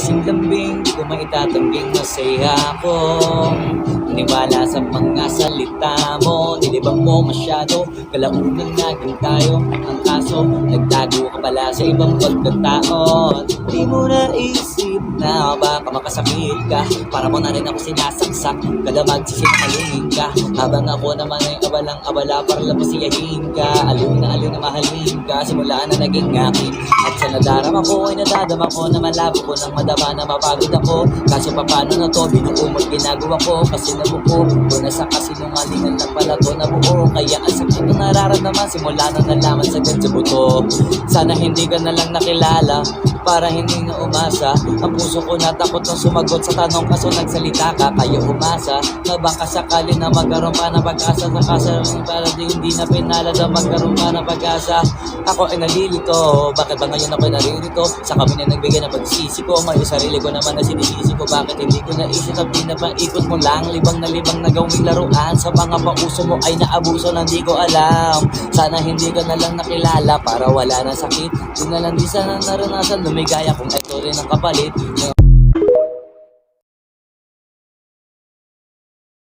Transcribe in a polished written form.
kasing lambing, di ko maitatangging masaya akong niwala sa mga salita mo. Nilibang mo masyado, kalaunan naging tayo. Ang kaso, nagtago ka pala sa ibang pagkataon. Di mo naisip na baka makasakit ka. Para mo na rin ako sinasaksak, kada magsisinungaling ka. Habang ako naman ay abalang-abala para lang pasiyahin ka. Aliw na mahalin ka, simula na naging akin. At sa nadarama ko ay nadadama ko na malabo ko nang madama na mapagod ako. Kaso paano na to, binuumot ginagawa ko. Kasi nabuko ko na sa kasinungalingan lang pala to nabuo. Kaya ang sakit na nararamdaman, simula na nalaman sa sa buto. Sana hindi ka na lang nakilala, para hindi na umasa. Ang puso ko natakot nang sumagot sa tanong, kaso nagsalita ka, kaya umasa na baka sakali na magkaroon pa ng pag-asa. Sa kasaroon para hindi na pinalad ang magkaroon pa ng pag-asa. Ako ay nalilito, bakit ba ngayon ako naririto? Sa kami na nagbigay ng pagsisi ko, ngayon sarili ko naman na sinisisi ko. Bakit hindi ko naisip ang pinapaikot mo lang? Libang na gawing laruan, sa mga pauso mo ay naabuso na di ko alam. Sana hindi ka na lang nakilala, para wala na sakit. Di na lang di sana naranasan lumigaya kung ito rin ang kapalit.